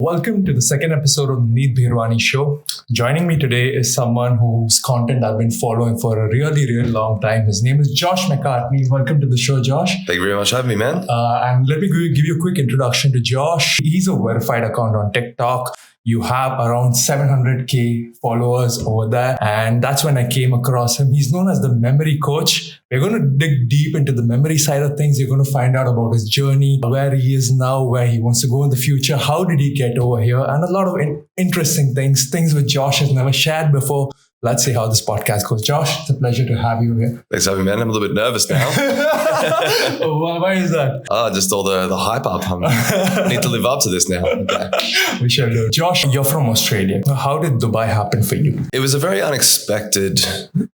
Welcome to the second episode of the Neet Bherwani show. Joining me today is someone whose content I've been following for a really long time. His name is Josh McCartney. Welcome to the show, Josh. Thank you very much for having me, man. And let me give you a quick introduction to Josh. He's a verified account on TikTok. You have around 700K followers over there. And that's when I came across him. He's known as the memory coach. We're going to dig deep into the memory side of things. You're going to find out about his journey, where he is now, where he wants to go in the future. How did he get over here? And a lot of interesting things which Josh has never shared before. Let's see how this podcast goes. Josh, it's a pleasure to have you here. Thanks for having me, man. I'm a little bit nervous now. Why is that? Just all the hype up. I need to live up to this now. Okay. We shall do. Josh, you're from Australia. How did Dubai happen for you? It was a very unexpected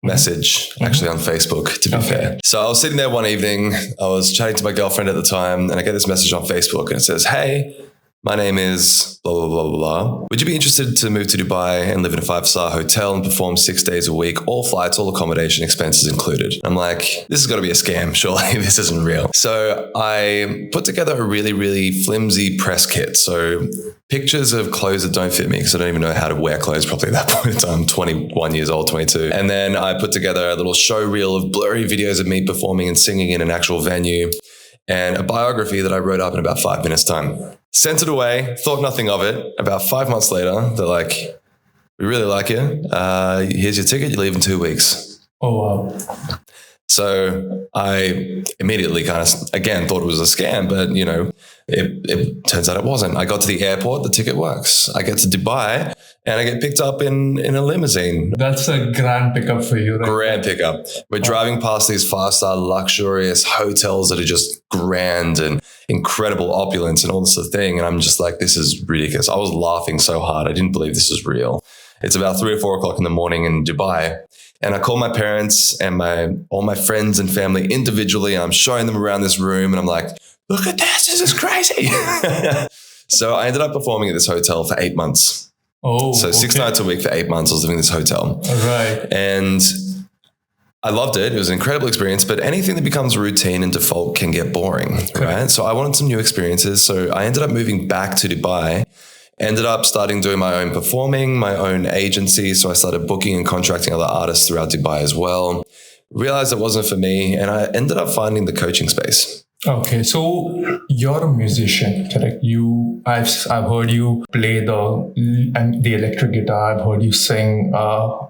message, actually, on Facebook, to be fair. So I was sitting there one evening. I was chatting to my girlfriend at the time, and I get this message on Facebook, and it says, "Hey, my name is blah, blah, blah, blah, blah. Would you be interested to move to Dubai and live in a 5-star hotel and perform 6 days a week, all flights, all accommodation expenses included?" I'm like, this has got to be a scam. Surely this isn't real. So I put together a really flimsy press kit. So pictures of clothes that don't fit me because I don't even know how to wear clothes properly at that point in time. I'm 21 years old, 22. And then I put together a little show reel of blurry videos of me performing and singing in an actual venue and a biography that I wrote up in about 5 minutes time. Sent it away, thought nothing of it. About 5 months later, they're like, "We really like you. Here's your ticket. You leave in 2 weeks." Oh, wow. So I immediately kind of, again, thought it was a scam, but it turns out it wasn't. I got to the airport, the ticket works. I get to Dubai and I get picked up in a limousine. That's a grand pickup for you, right? Grand pickup. We're driving past these 5-star luxurious hotels that are just grand and incredible opulence and all this sort of thing. And I'm just like, this is ridiculous. I was laughing so hard. I didn't believe this was real. It's about 3 or 4 o'clock in the morning in Dubai. And I call my parents and all my friends and family individually. I'm showing them around this room and I'm like, "Look at this. This is crazy." So I ended up performing at this hotel for 8 months. Oh, so 6 nights a week for 8 months, I was living in this hotel. Right. And I loved it. It was an incredible experience, but anything that becomes routine and default can get boring, right? So I wanted some new experiences. So I ended up moving back to Dubai, ended up starting doing my own performing, my own agency. So I started booking and contracting other artists throughout Dubai as well. Realized it wasn't for me, and I ended up finding the coaching space. Okay, so you're a musician, correct? I've heard you play the electric guitar. I've heard you sing.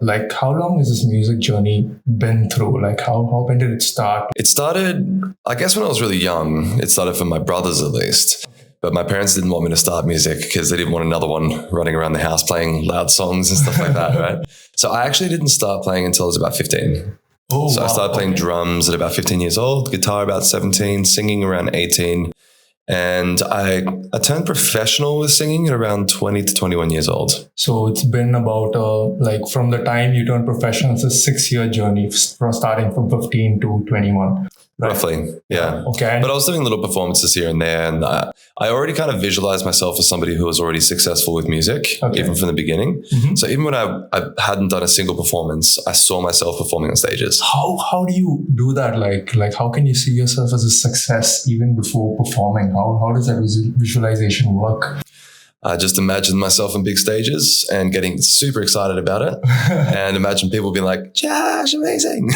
Like, how long has this music journey been through? Like, when did it start? It started, I guess, when I was really young. It started for my brothers, at least. But my parents didn't want me to start music because they didn't want another one running around the house playing loud songs and stuff like that, right? So I actually didn't start playing until I was about 15. Oh, so wow. I started playing drums at about 15 years old, guitar about 17, singing around 18. And I turned professional with singing at around 20 to 21 years old. So it's been about, from the time you turned professional, it's a 6-year journey from starting from 15 to 21. Right. Roughly, yeah. Okay. But I was doing little performances here and there, and I already kind of visualized myself as somebody who was already successful with music, even from the beginning. Mm-hmm. So even when I hadn't done a single performance, I saw myself performing on stages. How do you do that? Like how can you see yourself as a success even before performing? How does that visualization work? I just imagine myself on big stages and getting super excited about it, and imagine people being like, "Josh, amazing."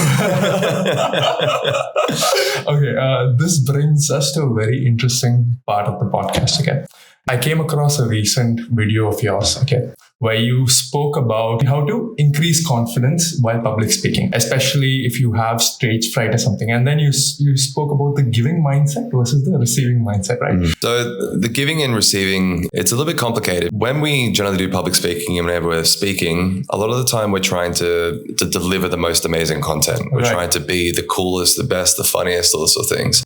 Okay, this brings us to a very interesting part of the podcast again. I came across a recent video of yours, where you spoke about how to increase confidence while public speaking, especially if you have stage fright or something. And then you spoke about the giving mindset versus the receiving mindset, right? Mm. So the giving and receiving, it's a little bit complicated. When we generally do public speaking and whenever we're speaking, a lot of the time we're trying to deliver the most amazing content. We're trying to be the coolest, the best, the funniest, all those sort of things.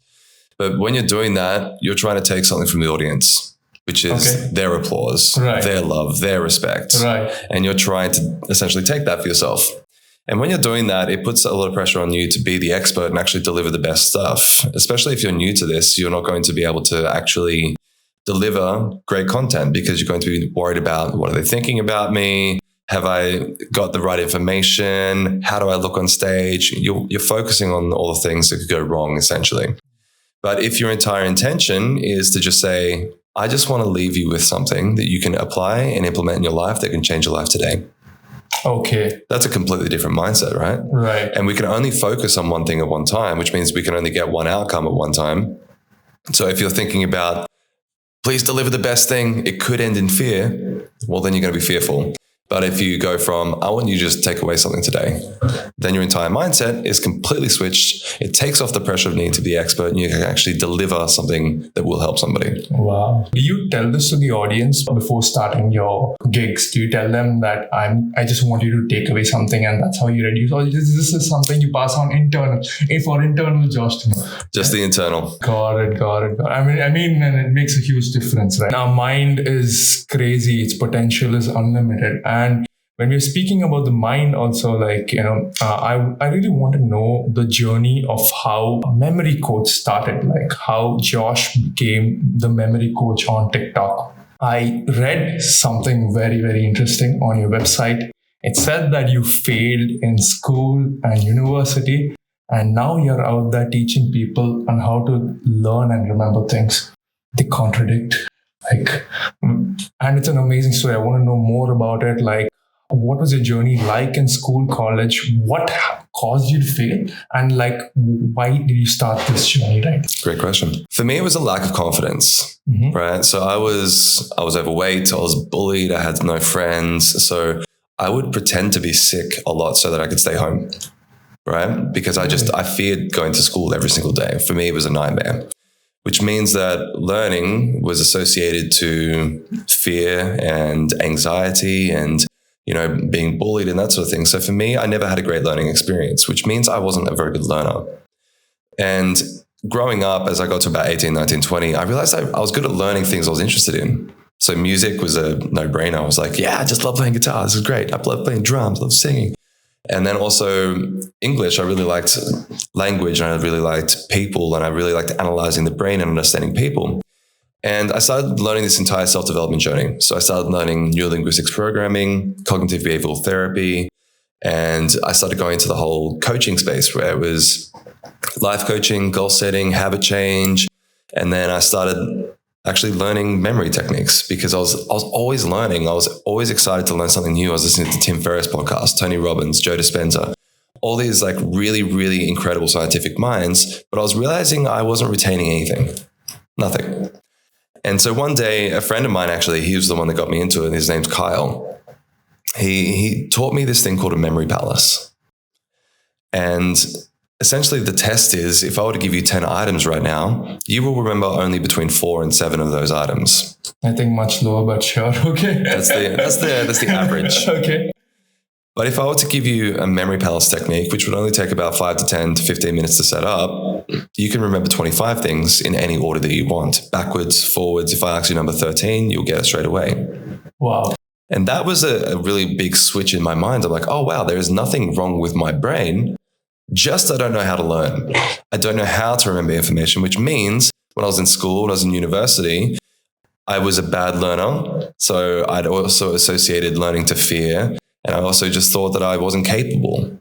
But when you're doing that, you're trying to take something from the audience, which is their applause, their love, their respect. Right. And you're trying to essentially take that for yourself. And when you're doing that, it puts a lot of pressure on you to be the expert and actually deliver the best stuff. Especially if you're new to this, you're not going to be able to actually deliver great content because you're going to be worried about, what are they thinking about me? Have I got the right information? How do I look on stage? You're focusing on all the things that could go wrong, essentially. But if your entire intention is to just say, I just want to leave you with something that you can apply and implement in your life that can change your life today. Okay. That's a completely different mindset, right? Right. And we can only focus on one thing at one time, which means we can only get one outcome at one time. So if you're thinking about, please deliver the best thing, it could end in fear, well, then you're going to be fearful. But if you go from, I want you to just take away something today, then your entire mindset is completely switched. It takes off the pressure of needing to be expert, and you can actually deliver something that will help somebody. Wow. Do you tell this to the audience before starting your gigs? Do you tell them that I just want you to take away something and that's how you reduce? Or this is something you pass on for internal Josh to know? Just the internal. Got it. I mean, and it makes a huge difference, right? Our mind is crazy. Its potential is unlimited. And when we're speaking about the mind also, I really want to know the journey of how memory coach started, like how Josh became the memory coach on TikTok. I read something very, very interesting on your website. It said that you failed in school and university, and now you're out there teaching people on how to learn and remember things. They contradict. And it's an amazing story. I want to know more about it. Like, what was your journey like in school, college? What caused you to fail? And why did you start this journey, right? Great question. For me, it was a lack of confidence, right? So I was overweight. I was bullied. I had no friends. So I would pretend to be sick a lot so that I could stay home, right? Because I feared going to school every single day. For me, it was a nightmare. Which means that learning was associated to fear and anxiety and, being bullied and that sort of thing. So for me, I never had a great learning experience, which means I wasn't a very good learner. And growing up, as I got to about 18, 19, 20, I realized I was good at learning things I was interested in. So music was a no-brainer. I was like, yeah, I just love playing guitar. This is great. I love playing drums, I love singing. And then also English, I really liked language, and I really liked people, and I really liked analyzing the brain and understanding people. And I started learning this entire self-development journey. So I started learning neurolinguistics programming, cognitive behavioral therapy, and I started going into the whole coaching space where it was life coaching, goal setting, habit change. And then I started actually learning memory techniques because I was always learning. I was always excited to learn something new. I was listening to Tim Ferriss podcast, Tony Robbins, Joe Dispenza, all these really, really incredible scientific minds, but I was realizing I wasn't retaining anything, nothing. And so one day, a friend of mine, actually, he was the one that got me into it, and his name's Kyle. He taught me this thing called a memory palace. And essentially, the test is, if I were to give you 10 items right now, you will remember only between 4 and 7 of those items. I think much lower, but sure. Okay. That's the average. Okay. But if I were to give you a memory palace technique, which would only take about 5 to 10 to 15 minutes to set up, you can remember 25 things in any order that you want, backwards, forwards. If I ask you number 13, you'll get it straight away. Wow. And that was a really big switch in my mind. I'm like, oh, wow, there is nothing wrong with my brain. Just I don't know how to learn. I don't know how to remember information, which means when I was in school, when I was in university, I was a bad learner. So I'd also associated learning to fear. And I also just thought that I wasn't capable.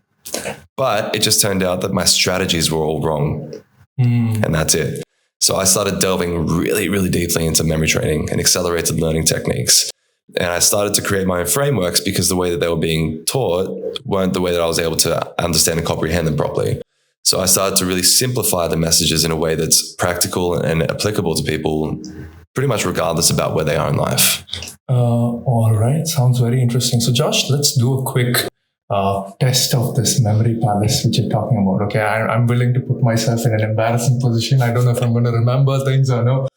But it just turned out that my strategies were all wrong. And that's it. So I started delving really, really deeply into memory training and accelerated learning techniques. And I started to create my own frameworks because the way that they were being taught weren't the way that I was able to understand and comprehend them properly. So I started to really simplify the messages in a way that's practical and applicable to people pretty much regardless about where they are in life. All right. Sounds very interesting. So Josh, let's do a quick test of this memory palace which you're talking about. Okay. I'm willing to put myself in an embarrassing position. I don't know if I'm going to remember things or no.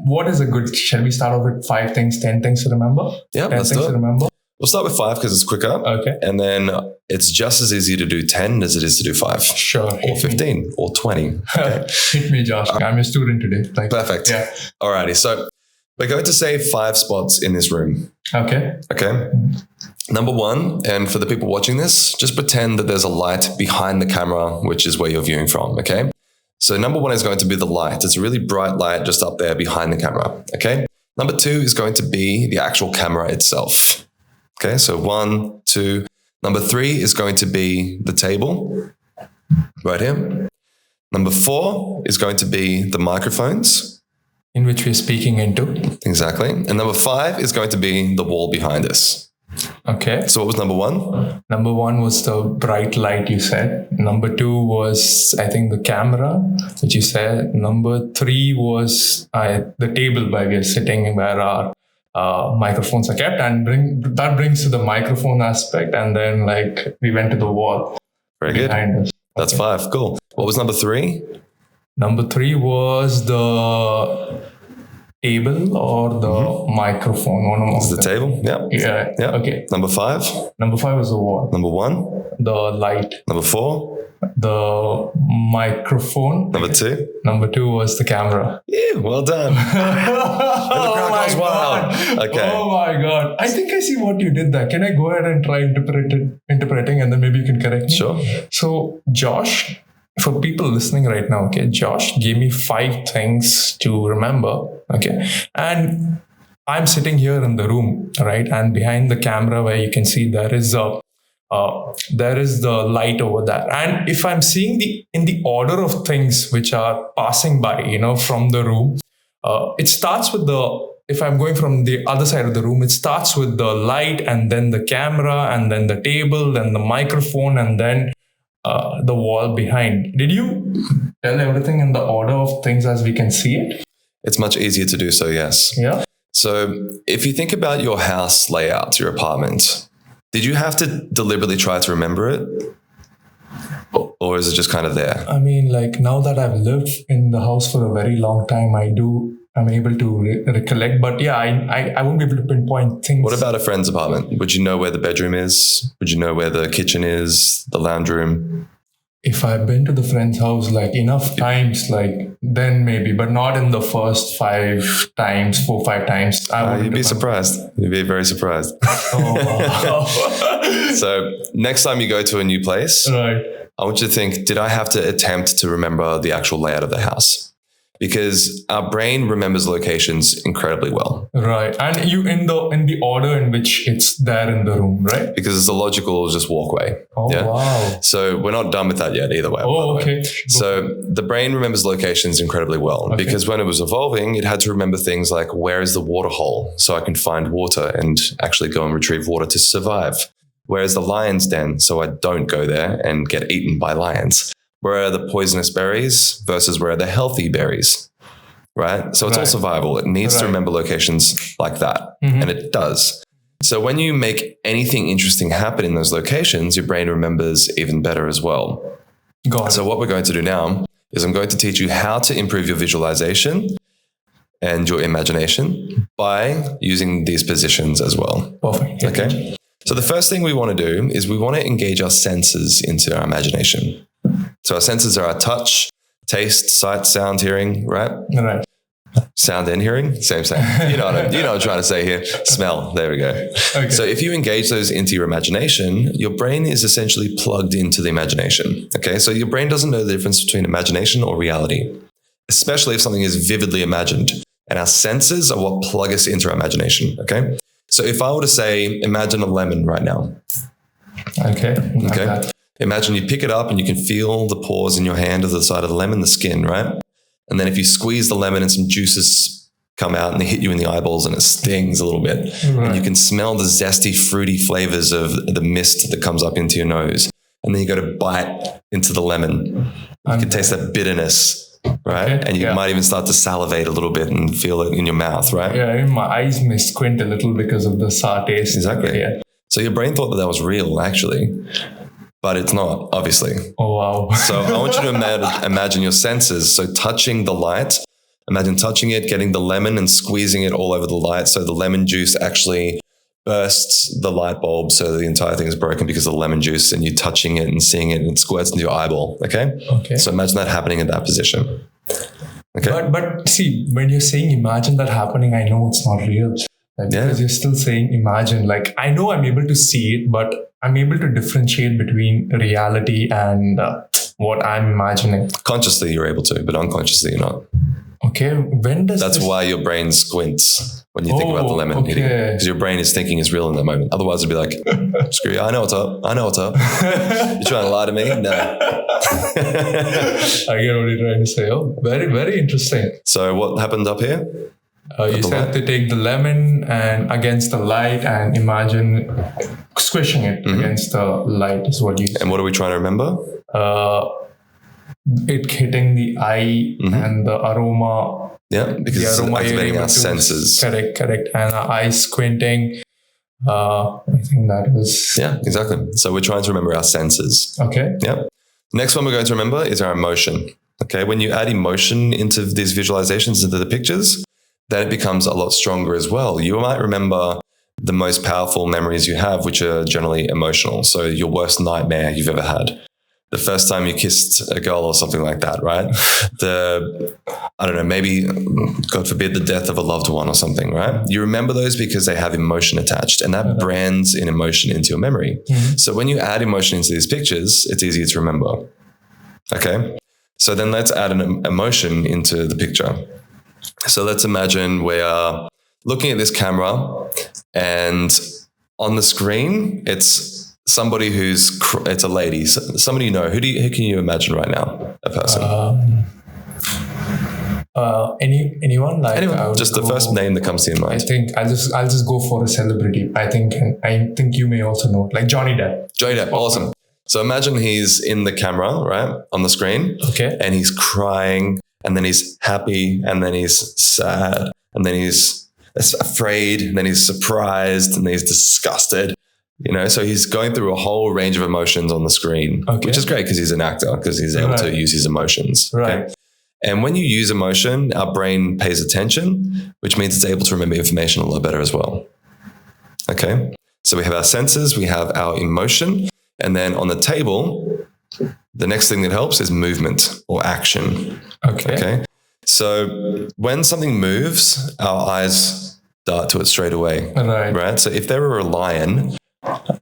What is a good, shall we start off with 5 things, 10 things to remember? Yeah, 10 let's things do it. to remember. We'll start with 5 because it's quicker. Okay. And then it's just as easy to do 10 as it is to do 5. Sure. Or 15 or 20. Okay. Hit me, Josh. I'm a student today. Perfect. Yeah. Alrighty. So we're going to save 5 spots in this room. Okay. Okay. Number 1, and for the people watching this, just pretend that there's a light behind the camera, which is where you're viewing from. Okay. So number 1 is going to be the light. It's a really bright light just up there behind the camera. Okay. Number 2 is going to be the actual camera itself. Okay. So 1, 2. Number 3 is going to be the table right here. Number 4 is going to be the microphones. in which we're speaking into. Exactly. And number 5 is going to be the wall behind us. Okay. So what was number 1? Number 1 was the bright light, you said. Number 2 was, I think, the camera, which you said. Number 3 was the table where we are sitting, where our microphones are kept, and that brings to the microphone aspect. And then we went to the wall. Very good. Behind us. That's 5. Cool. What was number 3? Number 3 was the table or the microphone. One of Is the table? Yeah. Yeah. Okay. Number 5? Number 5 was the wall. Number 1? The light. Number 4? The microphone. Number 2? Number 2 was the camera. Yeah, well done. And the crowd goes wild. Okay. Oh my God. I think I see what you did there. Can I go ahead and try interpreting, and then maybe you can correct me? Sure. So Josh, for people listening right now, okay, Josh gave me 5 things to remember, okay, and I'm sitting here in the room, right, and behind the camera where you can see there is the light over there, and if I'm seeing in the order of things which are passing by, from the room, it starts with if I'm going from the other side of the room, it starts with the light, and then the camera, and then the table, then the microphone, and then the wall behind. Did you tell everything in the order of things as we can see it? It's much easier to do so, yes. Yeah. So if you think about your house layout, your apartment, did you have to deliberately try to remember it? Or is it just kind of there? I mean, now that I've lived in the house for a very long time, I'm able to recollect. But yeah, I won't be able to pinpoint things. What about a friend's apartment? Would you know where the bedroom is? Would you know where the kitchen is, the lounge room? If I've been to the friend's house enough times, then maybe, but not in the first 4 or 5 times. You'd be surprised. You'd be very surprised. Oh, wow. So next time you go to a new place, right, I want you to think, did I have to attempt to remember the actual layout of the house? Because our brain remembers locations incredibly well. Right. And you in the order in which it's there in the room, right? Because it's a logical just walkway. Oh, yeah? Wow. So we're not done with that yet either way. Oh, okay. So the brain remembers locations incredibly well, okay, because when it was evolving, it had to remember things like, where is the water hole so I can find water and actually go and retrieve water to survive? Where is the lion's den so I don't go there and get eaten by lions? Where are the poisonous berries versus where are the healthy berries, right? So it's all survival. It needs to remember locations like that, and it does. So when you make anything interesting happen in those locations, your brain remembers even better as well. Got it. So what we're going to do now is I'm going to teach you how to improve your visualization and your imagination by using these positions as well. Perfect. Okay. So the first thing we want to do is we want to engage our senses into our imagination. So our senses are our touch, taste, sight, sound, hearing, right? Right. Sound and hearing, same. You know what I'm trying to say here. Smell. There we go. Okay. So if you engage those into your imagination, your brain is essentially plugged into the imagination. Okay. So your brain doesn't know the difference between imagination or reality, especially if something is vividly imagined. And our senses are what plug us into our imagination. Okay. So if I were to say, imagine a lemon right now. Okay. Okay. Imagine you pick it up and you can feel the pores in your hand of the side of the lemon, the skin, right? And then if you squeeze the lemon and some juices come out and they hit you in the eyeballs and it stings a little bit. Right. And you can smell the zesty, fruity flavors of the mist that comes up into your nose. And then you go to bite into the lemon. You can taste that bitterness, right? Okay. And you might even start to salivate a little bit and feel it in your mouth, right? Yeah, my eyes may squint a little because of the sour taste. Exactly. Yeah. So your brain thought that was real, actually. But it's not, obviously. Oh, wow. So I want you to imagine your senses. So touching the light, imagine touching it, getting the lemon and squeezing it all over the light. So the lemon juice actually bursts the light bulb. So the entire thing is broken because of the lemon juice, and you're touching it and seeing it and it squirts into your eyeball. Okay. So imagine that happening in that position. Okay. But see, when you're saying imagine that happening, I know it's not real. Because you're still saying imagine. I know I'm able to see it, but I'm able to differentiate between reality and what I'm imagining. Consciously, you're able to, but unconsciously, you're not. Okay. When does That's this... why your brain squints when you think about the lemon hitting you. Okay. Because your brain is thinking it's real in that moment. Otherwise, it'd be like, screw you, I know what's up. You're trying to lie to me? No. I get what you're trying to say. Oh, very, very interesting. So what happened up here? You said to take the lemon and against the light and imagine squishing it against the light is what you said. And what are we trying to remember? It hitting the eye and the aroma. Yeah, because it's activating our senses. Correct. And our eyes squinting. I think that was... Yeah, exactly. So we're trying to remember our senses. Okay. Yeah. Next one we're going to remember is our emotion. Okay. When you add emotion into these visualizations, into the pictures, then it becomes a lot stronger as well. You might remember the most powerful memories you have, which are generally emotional. So your worst nightmare you've ever had. The first time you kissed a girl or something like that, right? I don't know, maybe, God forbid, the death of a loved one or something, right? You remember those because they have emotion attached, and that brands in emotion into your memory. So when you add emotion into these pictures, it's easier to remember. Okay? So then let's add an emotion into the picture. So let's imagine we are looking at this camera, and on the screen, it's somebody it's a lady, somebody you know. Who can you imagine right now? A person. Anyone? Like anyone. Just the first name that comes to your mind. I think I'll just go for a celebrity. I think you may also know, like Johnny Depp. Johnny Depp, awesome. So imagine he's in the camera, right, on the screen. Okay. And he's crying, and then he's happy, and then he's sad, and then he's afraid, and then he's surprised, and then he's disgusted. You know, so he's going through a whole range of emotions on the screen, which is great because he's an actor, because he's able to use his emotions. Right. Okay? And when you use emotion, our brain pays attention, which means it's able to remember information a lot better as well. Okay. So we have our senses, we have our emotion, and then on the table, the next thing that helps is movement or action. Okay. So when something moves, our eyes dart to it straight away. Right. So if there were a lion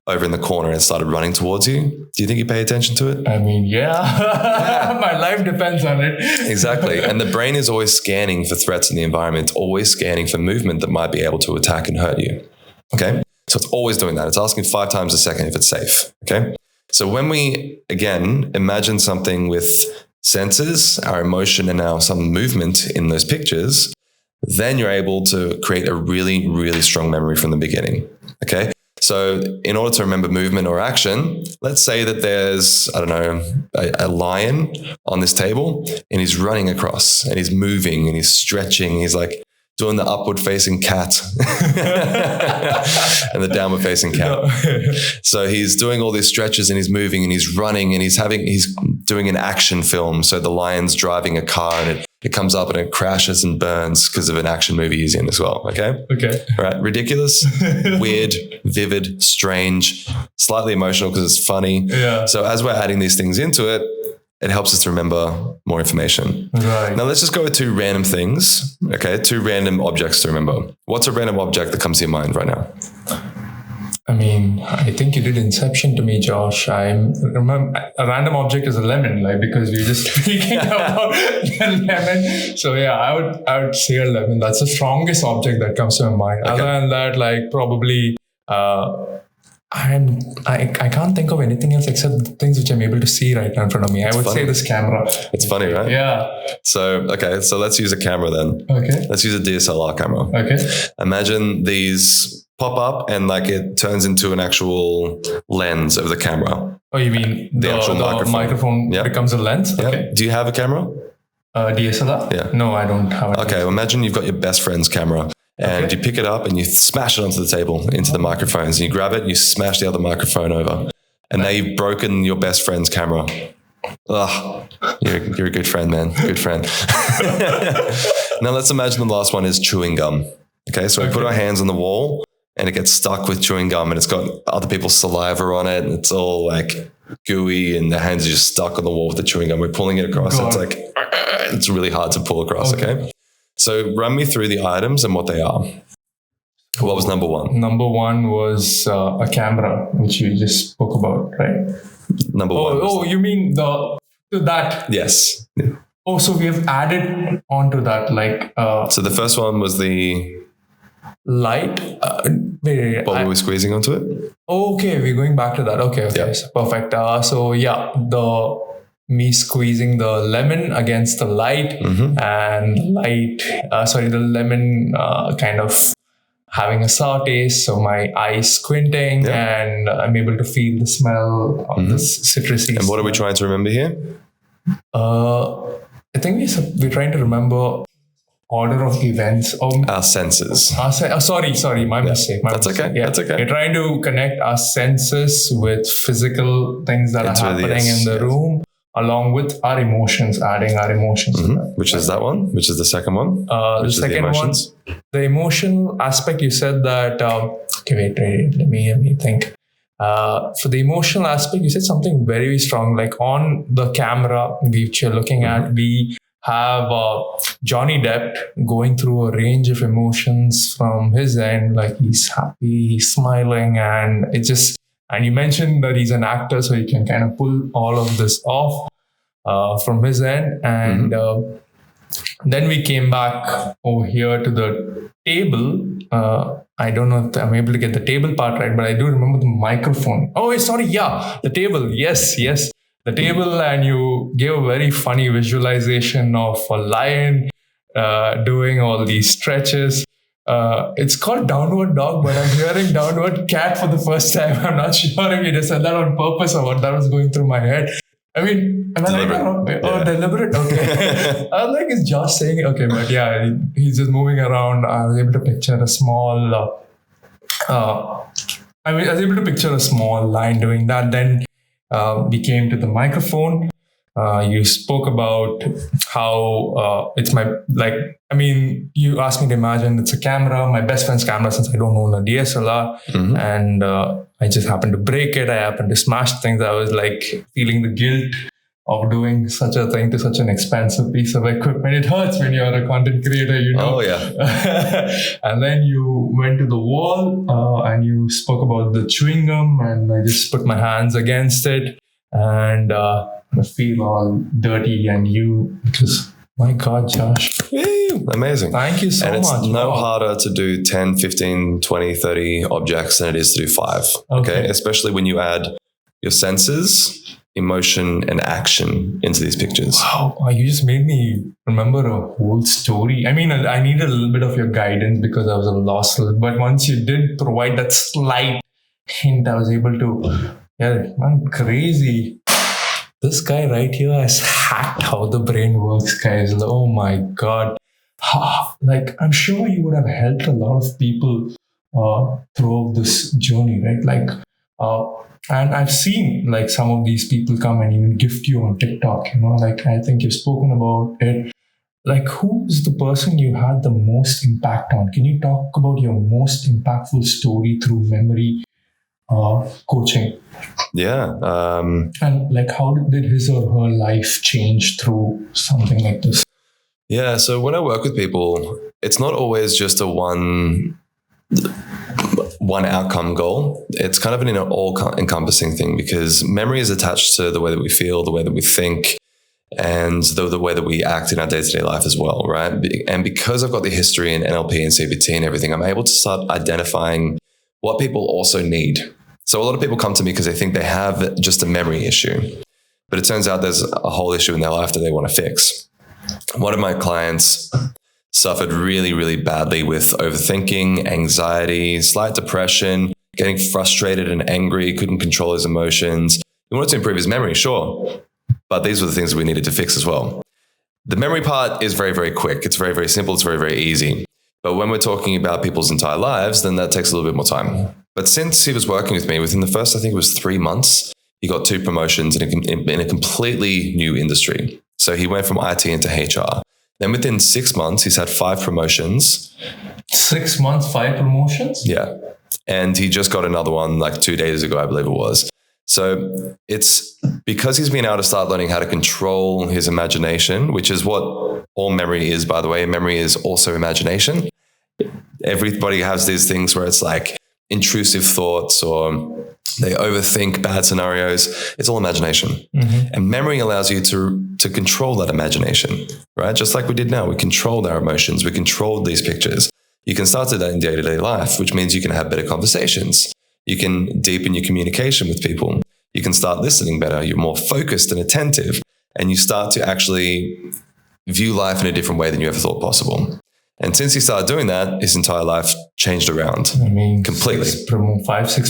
over in the corner and started running towards you, do you think you pay attention to it? I mean, yeah. My life depends on it. Exactly. And the brain is always scanning for threats in the environment. It's always scanning for movement that might be able to attack and hurt you. Okay. So it's always doing that. It's asking 5 times a second if it's safe. Okay. So when we, again, imagine something with senses, our emotion, and now some movement in those pictures, then you're able to create a really, really strong memory from the beginning. Okay. So in order to remember movement or action, let's say that there's, I don't know, a lion on this table, and he's running across, and he's moving, and he's stretching. He's like doing the upward facing cat and the downward facing cat. So he's doing all these stretches, and he's moving, and he's running, and he's doing an action film. So the lion's driving a car, and it comes up and it crashes and burns because of an action movie he's in as well. Okay. All right. Ridiculous, weird, vivid, strange, slightly emotional because it's funny. Yeah. So as we're adding these things into it, it helps us to remember more information. Right. Now let's just go with 2 random things. Okay. 2 random objects to remember. What's a random object that comes to your mind right now? I mean, I think you did Inception to me, Josh. I remember a random object is a lemon, like, because we were just speaking about the lemon. So yeah, I would say a lemon. That's the strongest object that comes to my mind. Okay. Other than that, like probably I can't think of anything else except the things which I'm able to see right now in front of me. I would say this camera. It's funny, right? Yeah. So let's use a camera then. Okay. Let's use a DSLR camera. Okay. Imagine these pop up and like it turns into an actual lens of the camera. Oh, you mean the actual microphone becomes a lens? Yep. Okay. Do you have a camera? DSLR? Yeah. No, I don't have it. Okay, well, imagine you've got your best friend's camera. And you pick it up and you smash it onto the table, into the microphones. And you grab it and you smash the other microphone over. And now you've broken your best friend's camera. Ugh, you're a good friend, man. Good friend. Now let's imagine the last one is chewing gum. Okay, so we put our hands on the wall and it gets stuck with chewing gum, and it's got other people's saliva on it, and it's all like gooey, and the hands are just stuck on the wall with the chewing gum. We're pulling it across. And it's like, it's really hard to pull across. Okay. So run me through the items and what they are. What was number 1? Number 1 was a camera, which you just spoke about, right? Number 1. Oh, you mean that? Yes. Oh, so we have added onto that, like So the first one was the light. Wait, what we were squeezing onto it. okay, we're going back to that. Okay, Yeah. so perfect. So yeah, the me squeezing the lemon against the light, and the the lemon kind of having a sour taste. So my eyes squinting, and I'm able to feel the smell of this citrusy. And what are we trying to remember here? I think we're trying to remember order of events. Our senses. Sorry, my mistake. That's mistake. okay. Yeah. That's okay. We're trying to connect our senses with physical things that are happening in the room, along with our emotions, adding our emotions. To that. Which is that one? Which is the second one? The second one, the emotional aspect. You said that. Okay, wait. Let me think. For the emotional aspect, you said something very, very strong. Like on the camera, which you're looking at, we have Johnny Depp going through a range of emotions from his end. Like he's happy, he's smiling, and it just. And you mentioned that he's an actor, so he can kind of pull all of this off from his end. And then we came back over here to the table. I don't know if I'm able to get the table part right, but I do remember the microphone. Oh, sorry. Yeah, the table. Yes. The table. And you gave a very funny visualization of a lion doing all these stretches. It's called downward dog, but I'm hearing downward cat for the first time. I'm not sure if you just said that on purpose or what that was going through my head. I mean, am I right? Oh, deliberate? Okay. I was like, it's just saying it. Okay, but yeah, he's just moving around. I was able to picture a small, I was able to picture a small line doing that. Then we came to the microphone. You spoke about how it's you asked me to imagine it's a camera, my best friend's camera, since I don't own a DSLR. And I just happened to break it. I happened to smash things. I was like feeling the guilt of doing such a thing to such an expensive piece of equipment. It hurts when you're a content creator, you know. Oh, yeah. And then you went to the wall and you spoke about the chewing gum, and I just put my hands against it, and I feel all dirty, and my God, Josh. Amazing. Thank you so much. And it's harder to do 10, 15, 20, 30 objects than it is to do 5. Okay. Especially when you add your senses, emotion, and action into these pictures. Wow. You just made me remember a whole story. I mean, I needed a little bit of your guidance because I was a lost, but once you did provide that slight hint, I was able to, man, crazy. This guy right here has hacked how the brain works, guys. Oh my God. Like, I'm sure you would have helped a lot of people throughout this journey, right? Like, and I've seen like some of these people come and even gift you on TikTok, you know, like I think you've spoken about it. Like, who is the person you had the most impact on? Can you talk about your most impactful story through memory coaching? Yeah. And like, how did his or her life change through something like this? Yeah. So when I work with people, it's not always just a one outcome goal. It's kind of an all-encompassing thing, because memory is attached to the way that we feel, the way that we think, and the way that we act in our day-to-day life as well, right? And because I've got the history in NLP and CBT and everything, I'm able to start identifying what people also need. So a lot of people come to me because they think they have just a memory issue, but it turns out there's a whole issue in their life that they want to fix. One of my clients suffered really, really badly with overthinking, anxiety, slight depression, getting frustrated and angry, couldn't control his emotions. He wanted to improve his memory, sure, but these were the things that we needed to fix as well. The memory part is very, very quick. It's very, very simple. It's very, very easy. But when we're talking about people's entire lives, then that takes a little bit more time. But since he was working with me, within the first, I think it was 3 months, he got 2 promotions in a completely new industry. So he went from IT into HR. Then within 6 months, he's had 5 promotions. 6 months, 5 promotions? Yeah. And he just got another one like 2 days ago, I believe it was. So it's because he's been able to start learning how to control his imagination, which is what all memory is, by the way. Memory is also imagination. Everybody has these things where it's like intrusive thoughts or They overthink bad scenarios. It's all imagination. And memory allows you to control that imagination, right? Just like we did now. We controlled our emotions. We controlled these pictures. You can start that in day-to-day life, which means you can have better conversations. You can deepen your communication with people. You can start listening better. You're more focused and attentive. And you start to actually view life in a different way than you ever thought possible. And since he started doing that, his entire life changed around. I mean, completely. 6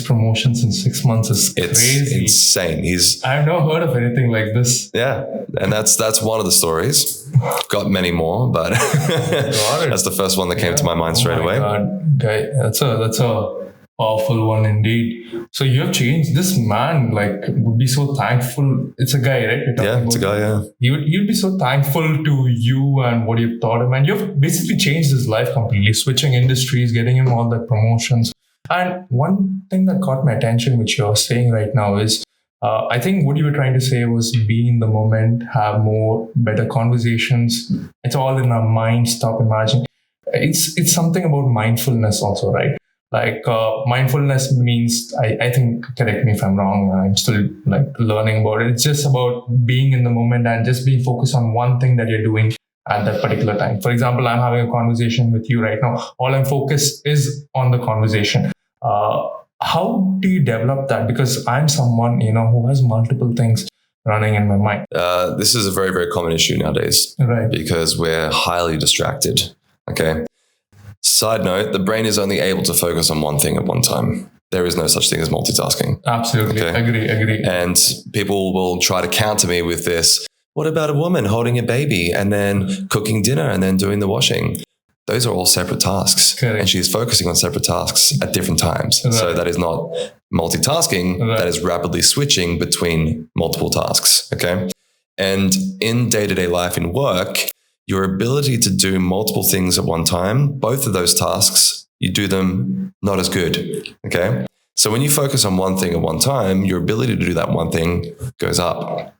promotions in 6 months is crazy. It's insane. I've never heard of anything like this. Yeah, and that's one of the stories. Got many more, but that's the first one that came to my mind straight away. God. Okay. That's a powerful one indeed. So you have changed. This man, would be so thankful. It's a guy, right? Yeah, it's a guy, yeah. You'd be so thankful to you and what you've taught him. And you've basically changed his life completely, switching industries, getting him all the promotions. And one thing that caught my attention, which you're saying right now, is I think what you were trying to say was be in the moment, have more better conversations. It's all in our mind, stop imagining. It's something about mindfulness also, right? Mindfulness means, I think, correct me if I'm wrong, I'm still learning about it. It's just about being in the moment and just being focused on one thing that you're doing at that particular time. For example, I'm having a conversation with you right now. All I'm focused is on the conversation. How do you develop that? Because I'm someone, who has multiple things running in my mind. This is a very, very common issue nowadays. Right. Because we're highly distracted. Okay. Side note, the brain is only able to focus on one thing at one time. There is no such thing as multitasking. Absolutely. Okay? Agree. And people will try to counter me with this. What about a woman holding a baby and then cooking dinner and then doing the washing? Those are all separate tasks. Correct. And she's focusing on separate tasks at different times. Right. So that is not multitasking. Right. That is rapidly switching between multiple tasks. Okay. And in day-to-day life in work, your ability to do multiple things at one time, both of those tasks, you do them not as good. Okay. So when you focus on one thing at one time, your ability to do that one thing goes up.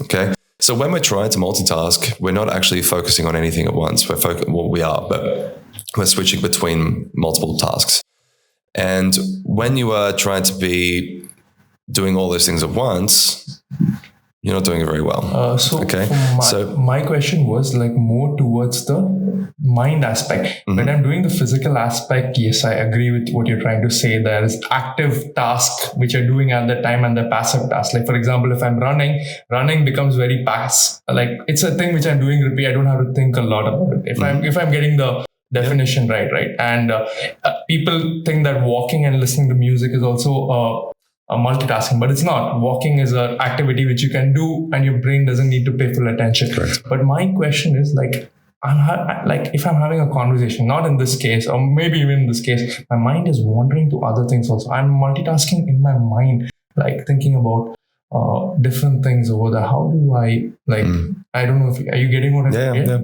Okay. So when we're trying to multitask, we're not actually focusing on anything at once. We are, but we're switching between multiple tasks. And when you are trying to be doing all those things at once, you're not doing it very well. My question was more towards the mind aspect. Mm-hmm. When I'm doing the physical aspect, yes, I agree with what you're trying to say. There is active task which you're doing at the time and the passive task. For example, if I'm running becomes very passive. It's a thing which I'm doing repeat. I don't have to think a lot about it. If I'm getting the definition right. And people think that walking and listening to music is also multitasking, but it's not. Walking is an activity which you can do and your brain doesn't need to pay full attention. Correct. But my question is if I'm having a conversation, not in this case, or maybe even in this case, my mind is wandering to other things also. I'm multitasking in my mind, thinking about different things over there. How do I I don't know are you getting what I'm saying? Yeah.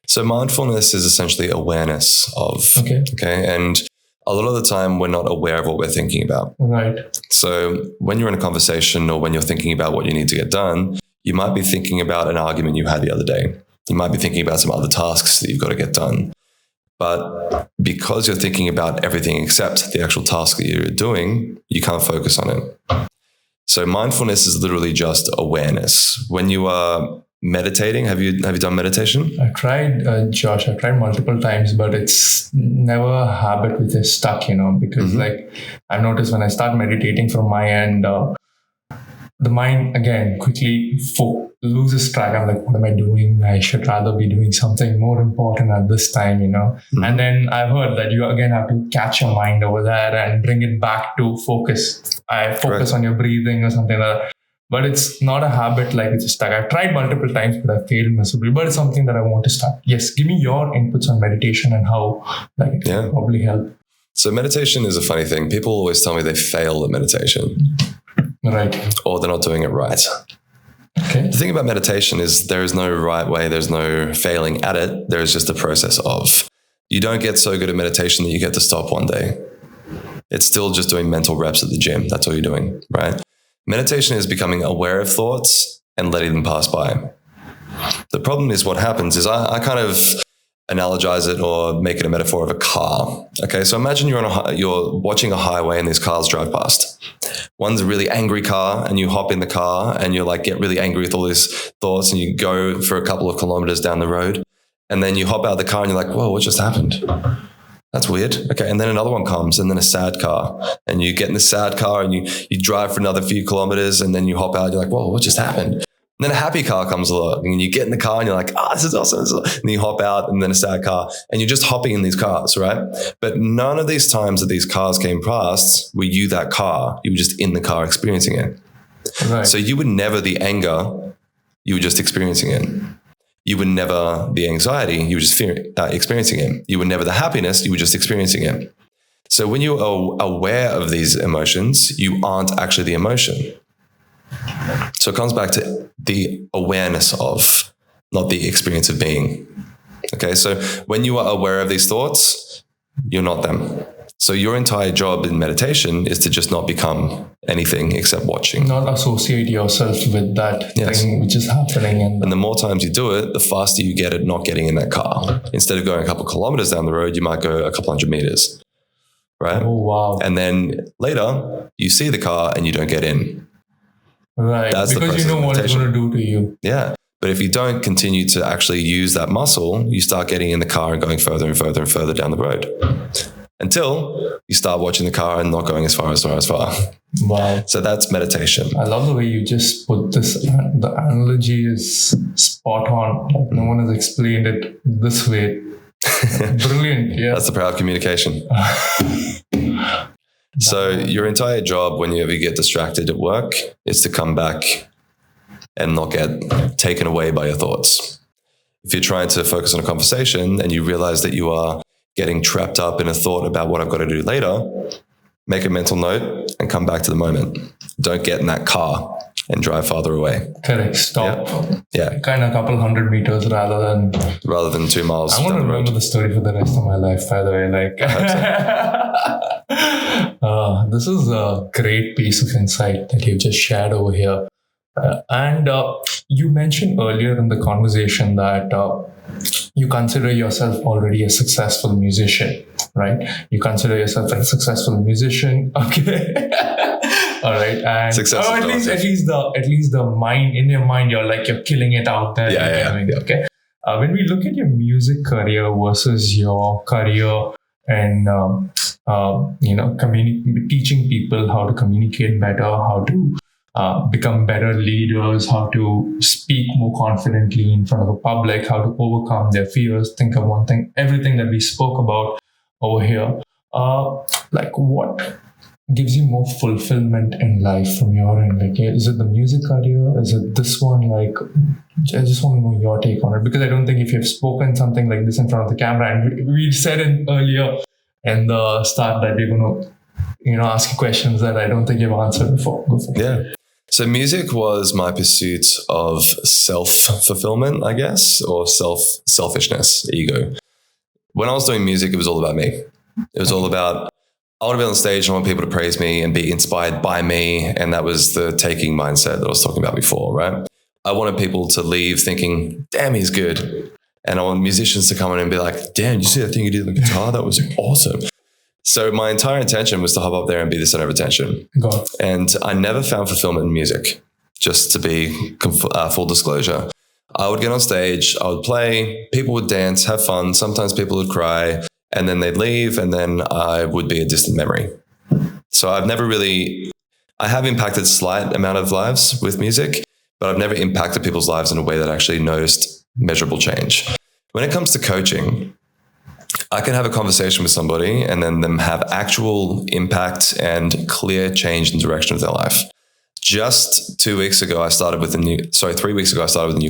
So mindfulness is essentially awareness of, okay. And a lot of the time, we're not aware of what we're thinking about. Right. So when you're in a conversation or when you're thinking about what you need to get done, you might be thinking about an argument you had the other day. You might be thinking about some other tasks that you've got to get done. But because you're thinking about everything except the actual task that you're doing, you can't focus on it. So mindfulness is literally just awareness. When you are meditating, have you done meditation? I've tried, Josh. I've tried multiple times, but it's never a habit which is stuck, because I've noticed when I start meditating from my end, the mind again quickly loses track. I'm what am I doing? I should rather be doing something more important at this time, Mm-hmm. And then I've heard that you again have to catch your mind over there and bring it back to focus. I focus on your breathing or something like that. But it's not a habit it's stuck. I've tried multiple times, but I've failed miserably. But it's something that I want to start. Yes, give me your inputs on meditation and how it can probably help. So meditation is a funny thing. People always tell me they fail at meditation. Right. Or they're not doing it right. Okay. The thing about meditation is there is no right way. There's no failing at it. There is just a process of. You don't get so good at meditation that you get to stop one day. It's still just doing mental reps at the gym. That's all you're doing, right? Meditation is becoming aware of thoughts and letting them pass by. The problem is what happens is I kind of analogize it or make it a metaphor of a car. Okay, so imagine you're watching a highway and these cars drive past. One's a really angry car and you hop in the car and you're like, get really angry with all these thoughts and you go for a couple of kilometers down the road and then you hop out of the car and you're like, whoa, what just happened? That's weird. Okay, and then another one comes and then a sad car and you get in the sad car and you drive for another few kilometers and then you hop out and you're like, whoa, what just happened? And then a happy car comes along and you get in the car and you're like, this is awesome. And you hop out and then a sad car and you're just hopping in these cars, right? But none of these times that these cars came past were you that car. You were just in the car experiencing it. Right. So you were never the anger. You were just experiencing it. You were never the anxiety. You were just experiencing it. You were never the happiness. You were just experiencing it. So when you are aware of these emotions, you aren't actually the emotion. So it comes back to the awareness of, not the experience of being. Okay, so when you are aware of these thoughts, you're not them. So your entire job in meditation is to just not become anything except watching. Not associate yourself with that thing which is happening. And the more times you do it, the faster you get at not getting in that car. Instead of going a couple kilometers down the road, you might go a couple hundred meters. Right? Oh, wow. And then later, you see the car and you don't get in. Right. That's because you know what it's going to do to you. Yeah. But if you don't continue to actually use that muscle, you start getting in the car and going further and further and further down the road. Until you start watching the car and not going as far. Wow. So that's meditation. I love the way you just put this. The analogy is spot on. Like no one has explained it this way. Brilliant. Yeah. That's the power of communication. So your entire job when you ever get distracted at work is to come back and not get taken away by your thoughts. If you're trying to focus on a conversation and you realize that you are getting trapped up in a thought about what I've got to do later, make a mental note and come back to the moment. Don't get in that car and drive farther away. Correct. Stop. Yeah. Kind of a couple hundred meters rather than 2 miles. I want to remember the story for the rest of my life, by the way. Like, this is a great piece of insight that you've just shared over here. And you mentioned earlier in the conversation that you consider yourself already a successful musician, right? You consider yourself a successful musician. Okay. All right. And at least the mind, in your mind, you're killing it out there. Yeah. Okay. When we look at your music career versus your career and teaching people how to communicate better, how to become better leaders, how to speak more confidently in front of a public, how to overcome their fears, think of one thing, everything that we spoke about over here. Like what gives you more fulfillment in life from your end? Like, is it the music career? Is it this one? Like, I just want to know your take on it, because I don't think if you've spoken something like this in front of the camera, and we said earlier in the start that we're going to, ask you questions that I don't think you've answered before. Yeah. So music was my pursuit of self-fulfillment, I guess, or selfishness, ego. When I was doing music, it was all about me. It was all about, I want to be on stage, I want people to praise me and be inspired by me. And that was the taking mindset that I was talking about before, right? I wanted people to leave thinking, damn, he's good. And I want musicians to come in and be like, damn, you see that thing you did on the guitar? That was awesome. So my entire intention was to hop up there and be the center of attention. And I never found fulfillment in music, just to be full disclosure. I would get on stage, I would play, people would dance, have fun. Sometimes people would cry and then they'd leave and then I would be a distant memory. So I have impacted slight amount of lives with music, but I've never impacted people's lives in a way that I actually noticed measurable change. When it comes to coaching, I can have a conversation with somebody and then them have actual impact and clear change in direction of their life. Just 3 weeks ago, I started with a new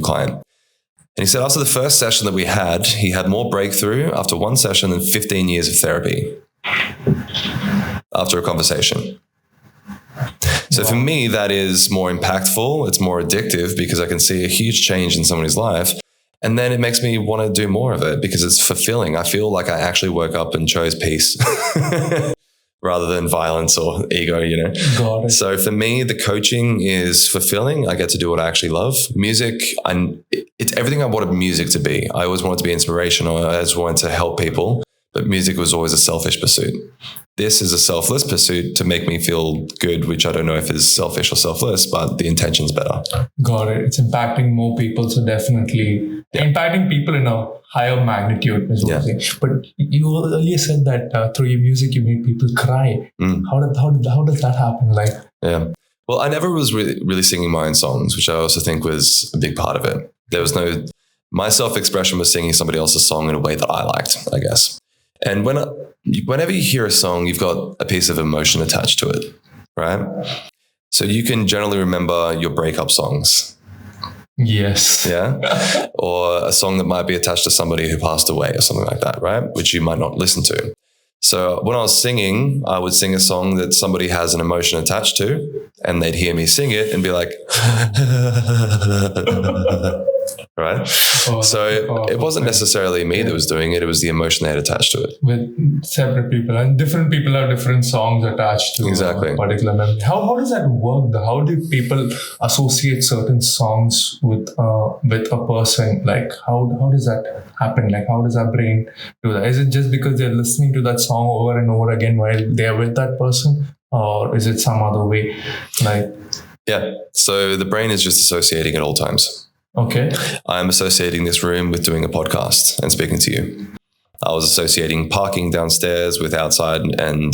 client. And he said after the first session that we had, he had more breakthrough after one session than 15 years of therapy after a conversation. So for me, that is more impactful. It's more addictive because I can see a huge change in somebody's life. And then it makes me want to do more of it because it's fulfilling. I feel like I actually woke up and chose peace, rather than violence or ego, Got it. So for me, the coaching is fulfilling. I get to do what I actually love. Music, it's everything I wanted music to be. I always wanted to be inspirational. I always wanted to help people, but music was always a selfish pursuit. This is a selfless pursuit to make me feel good, which I don't know if is selfish or selfless, but the intention's better. Got it. It's impacting more people. So definitely impacting people in a higher magnitude is what I'm saying. But you earlier said that through your music, you made people cry. How does that happen? Well, I never was really singing my own songs, which I also think was a big part of it. There was my self-expression was singing somebody else's song in a way that I liked, I guess. And whenever you hear a song, you've got a piece of emotion attached to it, right? So you can generally remember your breakup songs. Yes. Yeah. Or a song that might be attached to somebody who passed away or something like that, right? Which you might not listen to. So when I was singing, I would sing a song that somebody has an emotion attached to, and they'd hear me sing it and be like, right? So it wasn't necessarily me that was doing it. It was the emotion they had attached to it. With separate people, and different people have different songs attached to a particular memory. How does that work? How do people associate certain songs with a person? Like how does that happen? Like how does our brain do that? Is it just because they're listening to that song over and over again while they're with that person, or is it some other way? Yeah. So the brain is just associating at all times. Okay. I'm associating this room with doing a podcast and speaking to you. I was associating parking downstairs with outside and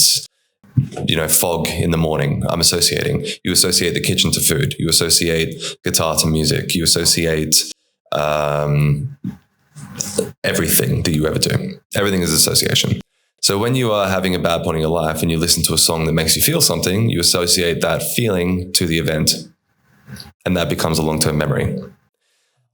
fog in the morning. I'm associating. You associate the kitchen to food. You associate guitar to music. You associate everything that you ever do. Everything is association. So when you are having a bad point in your life and you listen to a song that makes you feel something, you associate that feeling to the event, and that becomes a long-term memory.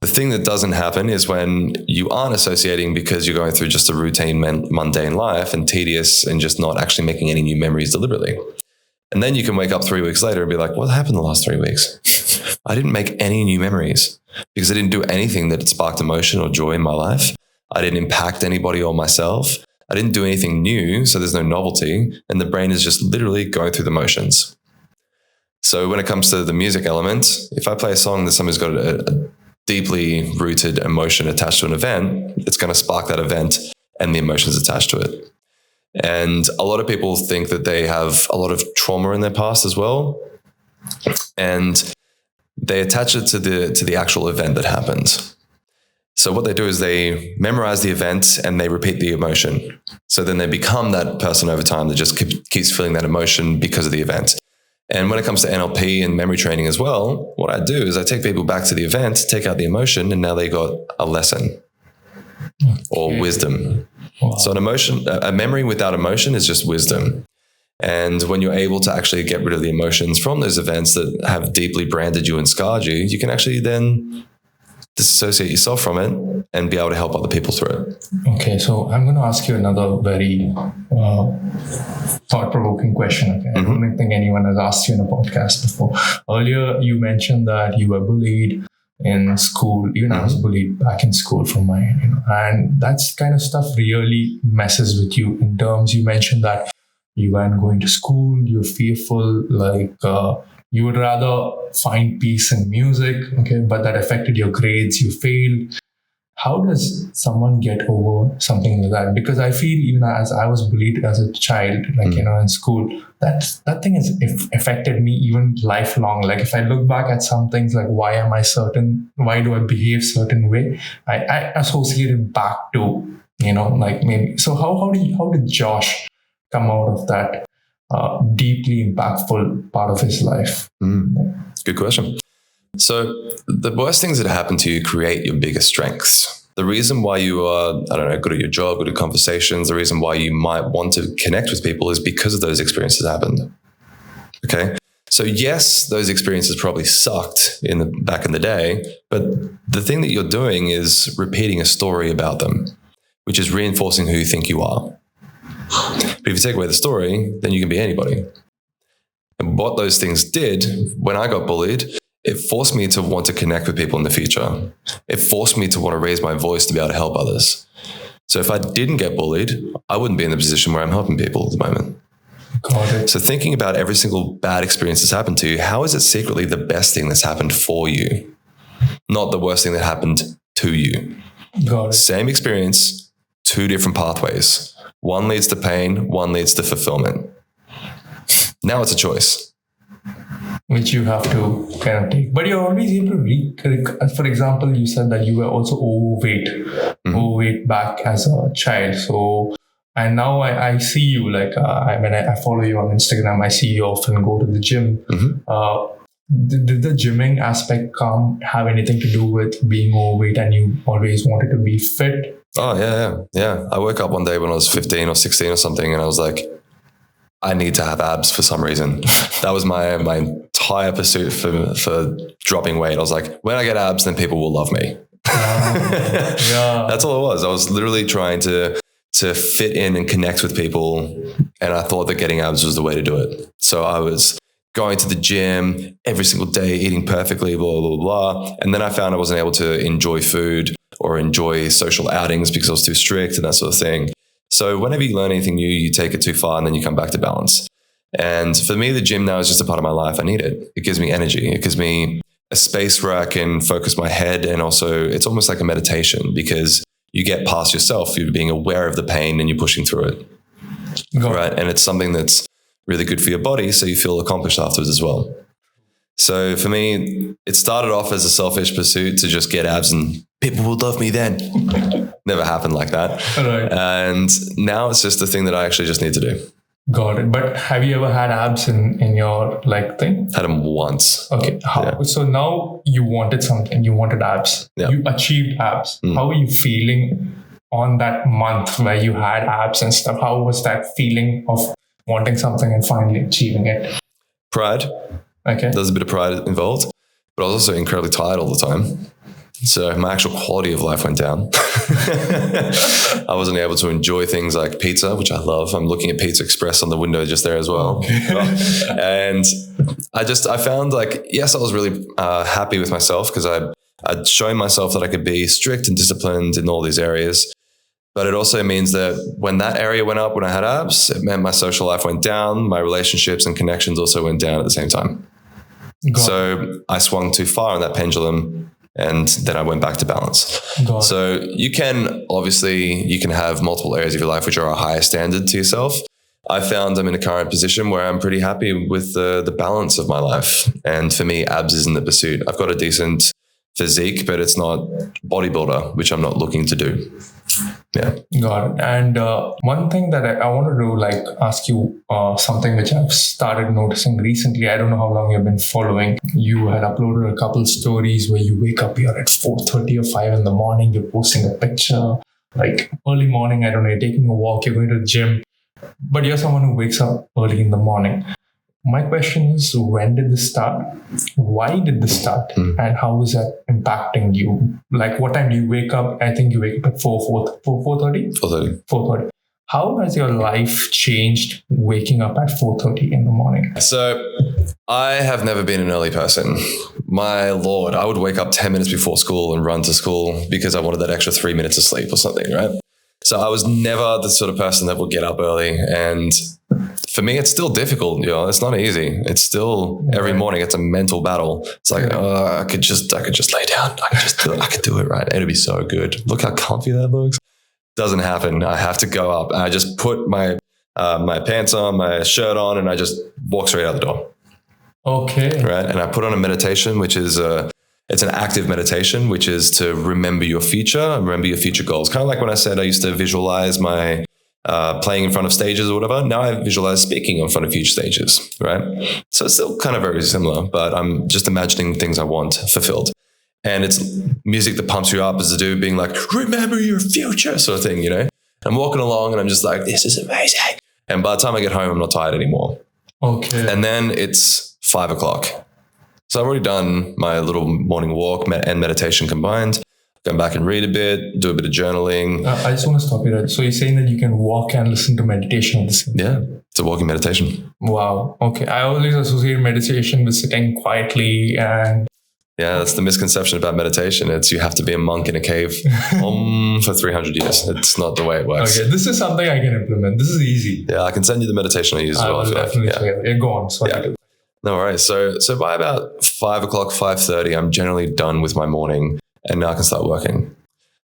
The thing that doesn't happen is when you aren't associating because you're going through just a routine, mundane life and tedious and just not actually making any new memories deliberately. And then you can wake up 3 weeks later and be like, what happened the last 3 weeks? I didn't make any new memories because I didn't do anything that sparked emotion or joy in my life. I didn't impact anybody or myself. I didn't do anything new, so there's no novelty. And the brain is just literally going through the motions. So when it comes to the music element, if I play a song that somebody's got a deeply rooted emotion attached to an event, it's going to spark that event and the emotions attached to it. And a lot of people think that they have a lot of trauma in their past as well. And they attach it to the actual event that happened. So what they do is they memorize the event and they repeat the emotion. So then they become that person over time that just keeps feeling that emotion because of the event. And when it comes to NLP and memory training as well, what I do is I take people back to the event, take out the emotion, and now they got a lesson or wisdom. Wow. So a memory without emotion is just wisdom. And when you're able to actually get rid of the emotions from those events that have deeply branded you and scarred you, you can actually then disassociate yourself from it and be able to help other people through it. Okay, so I'm going to ask you another very thought-provoking question. Okay? I don't think anyone has asked you in a podcast before. Earlier, you mentioned that you were bullied in school. Even I was bullied back in school from and that's kind of stuff really messes with you in terms. You mentioned that you weren't going to school, you're fearful, you would rather find peace in music, okay, but that affected your grades, you failed. How does someone get over something like that? Because I feel even as I was bullied as a child, in school, that thing has affected me even lifelong. Like if I look back at some things like why do I behave certain way? I associate it back to, maybe. So how did Josh come out of that deeply impactful part of his life? Good question. So the worst things that happen to you create your biggest strengths. The reason why you are, good at your job, good at conversations, the reason why you might want to connect with people is because of those experiences happened. Okay. So yes, those experiences probably sucked back in the day, but the thing that you're doing is repeating a story about them, which is reinforcing who you think you are. But if you take away the story, then you can be anybody. And what those things did when I got bullied, it forced me to want to connect with people in the future. It forced me to want to raise my voice to be able to help others. So if I didn't get bullied, I wouldn't be in the position where I'm helping people at the moment. Okay. So thinking about every single bad experience that's happened to you, how is it secretly the best thing that's happened for you? Not the worst thing that happened to you. Got it. Same experience, two different pathways. One leads to pain, one leads to fulfillment. Now it's a choice. Which you have to kind of take. But you're always able to for example, you said that you were also overweight back as a child. So, and now I see you like, when I follow you on Instagram, I see you often go to the gym. Did the gymming aspect have anything to do with being overweight and you always wanted to be fit? Oh, yeah. I woke up one day when I was 15 or 16 or something and I was like, I need to have abs for some reason. That was my entire pursuit for dropping weight. I was like, when I get abs, then people will love me. Yeah. That's all it was. I was literally trying to fit in and connect with people. And I thought that getting abs was the way to do it. So I was going to the gym every single day, eating perfectly, blah, blah, blah. And then I found I wasn't able to enjoy food or enjoy social outings because I was too strict and that sort of thing. So whenever you learn anything new, you take it too far and then you come back to balance. And for me, the gym now is just a part of my life. I need it. It gives me energy. It gives me a space where I can focus my head. And also it's almost like a meditation because you get past yourself. You're being aware of the pain and you're pushing through it. Right. And it's something that's really good for your body. So you feel accomplished afterwards as well. So for me, it started off as a selfish pursuit to just get abs and people will love me then. Never happened like that. Right. And now it's just a thing that I actually just need to do. Got it. But have you ever had abs in your thing? Had them once. Okay. So now you wanted something. You wanted abs. Yeah. You achieved abs. How are you feeling on that month where you had abs and stuff? How was that feeling of wanting something and finally achieving it? Pride. Okay. There's a bit of pride involved, but I was also incredibly tired all the time. So my actual quality of life went down. I wasn't able to enjoy things like pizza, which I love. I'm looking at Pizza Express on the window just there as well. And I found yes, I was really happy with myself because I'd shown myself that I could be strict and disciplined in all these areas. But it also means that when that area went up, when I had abs, it meant my social life went down. My relationships and connections also went down at the same time. So I swung too far on that pendulum and then I went back to balance. So you can have multiple areas of your life which are a higher standard to yourself. I found I'm in a current position where I'm pretty happy with the balance of my life. And for me, abs isn't the pursuit. I've got a decent physique, but it's not bodybuilder, which I'm not looking to do. Yeah. Got it. And one thing that I wanted to ask you something which I've started noticing recently. I don't know how long you've been following. You had uploaded a couple stories where you wake up, you're at 4:30 or 5 in the morning. You're posting a picture, early morning. I don't know, you're taking a walk, you're going to the gym, but you're someone who wakes up early in the morning. My question is, when did this start? Why did this start? And how is that impacting you? What time do you wake up? I think you wake up at 4:30? 4:30. How has your life changed waking up at 4:30 in the morning? So I have never been an early person. My Lord, I would wake up 10 minutes before school and run to school because I wanted that extra 3 minutes of sleep or something, right? So I was never the sort of person that would get up early. And for me, it's still difficult. It's not easy. It's still every morning. It's a mental battle. It's I could just lay down. I could do it, right? It'd be so good. Look how comfy that looks. Doesn't happen. I have to go up. I just put my pants on, my shirt on, and I just walk straight out the door. Okay. Right. And I put on a meditation, which is it's an active meditation, which is to remember your future goals. Kind of like when I said I used to visualize my playing in front of stages or whatever. Now I visualize speaking in front of future stages, right? So it's still kind of very similar, but I'm just imagining things I want fulfilled. And it's music that pumps you up as a dude being like, remember your future sort of thing, I'm walking along and I'm just like, this is amazing. And by the time I get home, I'm not tired anymore. Okay. And then it's 5 o'clock. So I've already done my little morning walk and meditation combined. Go back and read a bit, do a bit of journaling. I just want to stop you there. So you're saying that you can walk and listen to meditation at the same time? Yeah, it's a walking meditation. Wow. Okay. I always associate meditation with sitting quietly and Yeah, that's the misconception about meditation. It's you have to be a monk in a cave for 300 years. It's not the way it works. Okay, this is something I can implement. This is easy. Yeah, I can send you the meditation I use as well. Will definitely. Go on. Sorry. Yeah. No worries. So by about 5 o'clock, 5:30, I'm generally done with my morning, and now I can start working.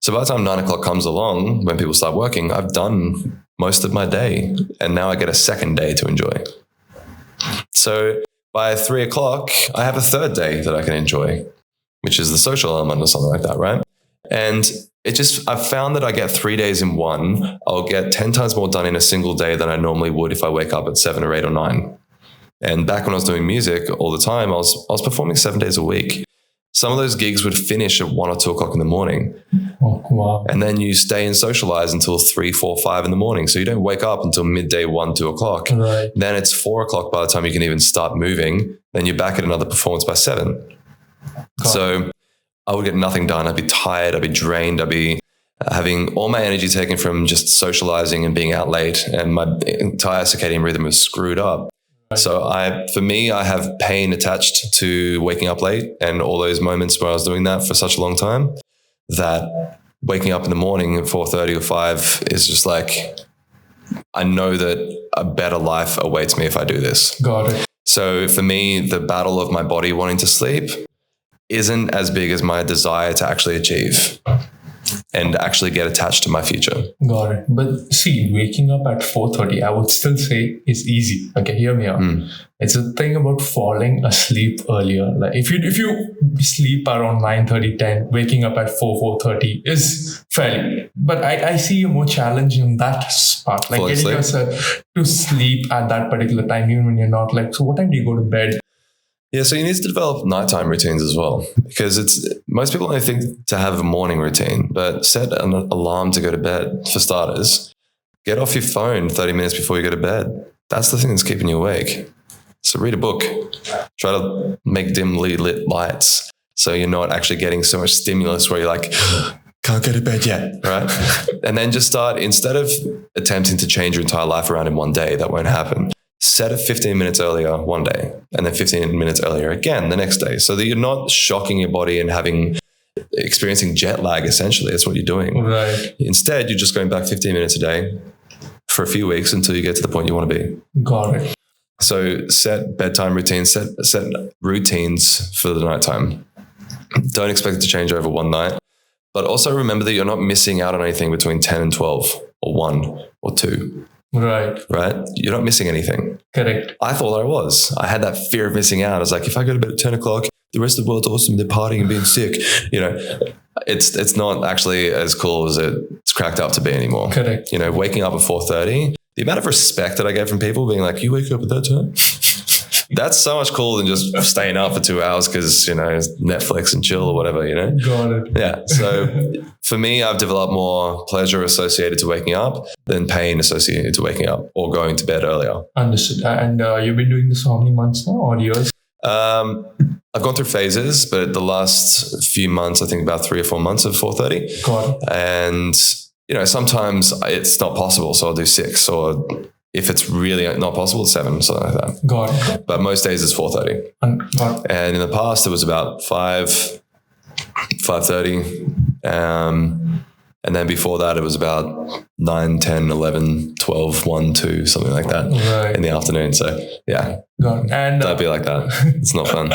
So by the time 9 o'clock comes along, when people start working, I've done most of my day, and now I get a second day to enjoy. So by 3 o'clock, I have a third day that I can enjoy, which is the social element or something like that, right? And I've found that I get 3 days in one. I'll get 10 times more done in a single day than I normally would if I wake up at 7 or 8 or 9. And back when I was doing music all the time, I was performing 7 days a week. Some of those gigs would finish at 1 or 2 o'clock in the morning. Oh, wow. And then you stay and socialize until 3, 4, 5 in the morning. So you don't wake up until midday, 1, 2 o'clock. Right. Then it's 4 o'clock by the time you can even start moving. Then you're back at another performance by 7. So I would get nothing done. I'd be tired. I'd be drained. I'd be having all my energy taken from just socializing and being out late. And my entire circadian rhythm was screwed up. So for me, I have pain attached to waking up late and all those moments where I was doing that for such a long time that waking up in the morning at 4:30 or 5 is just like, I know that a better life awaits me if I do this. Got it. So for me, the battle of my body wanting to sleep isn't as big as my desire to actually achieve and actually get attached to my future. Got it. But see, waking up at 4:30, I would still say is easy. Okay, hear me out. It's a thing about falling asleep earlier. Like if you sleep around 9:30, 10, waking up at 4:30 is fairly. But I see you more challenging in that part. Like getting yourself to sleep at that particular time, even when you're not like, so what time do you go to bed? Yeah, so you need to develop nighttime routines as well, because most people only think to have a morning routine, but set an alarm to go to bed for starters. Get off your phone 30 minutes before you go to bed. That's the thing that's keeping you awake. So read a book. Try to make dimly lit lights so you're not actually getting so much stimulus where you're like, can't go to bed yet, right? And then just start, instead of attempting to change your entire life around in one day, that won't happen. Set it 15 minutes earlier one day and then 15 minutes earlier again the next day, so that you're not shocking your body and experiencing jet lag. Essentially, that's what you're doing. Right. Instead, you're just going back 15 minutes a day for a few weeks until you get to the point you want to be. Got it. So set bedtime routines, set routines for the nighttime. Don't expect it to change over one night, but also remember that you're not missing out on anything between 10 and 12 or 1 or 2. Right. You're not missing anything. Correct. I thought I was. I had that fear of missing out. I was like, if I go to bed at 10 o'clock, the rest of the world's awesome. They're partying and being sick. It's not actually as cool as it's cracked up to be anymore. Correct. Waking up at 4:30, the amount of respect that I get from people being like, you wake up at that time? That's so much cooler than just staying up for 2 hours because, Netflix and chill or whatever, Got it. Yeah. So for me, I've developed more pleasure associated to waking up than pain associated to waking up or going to bed earlier. Understood. And you've been doing this for how many months now or years? I've gone through phases, but the last few months, I think about 3 or 4 months of 4:30. Got it. And, sometimes it's not possible. So I'll do 6, or if it's really not possible, it's 7, something like that. Got it. But most days it's 4:30. Got it. And in the past, it was about 5:30. And then before that, it was about 9, 10, 11, 12, 1, 2, something like that in the afternoon. So, yeah. Got it. And don't be like that. It's not fun.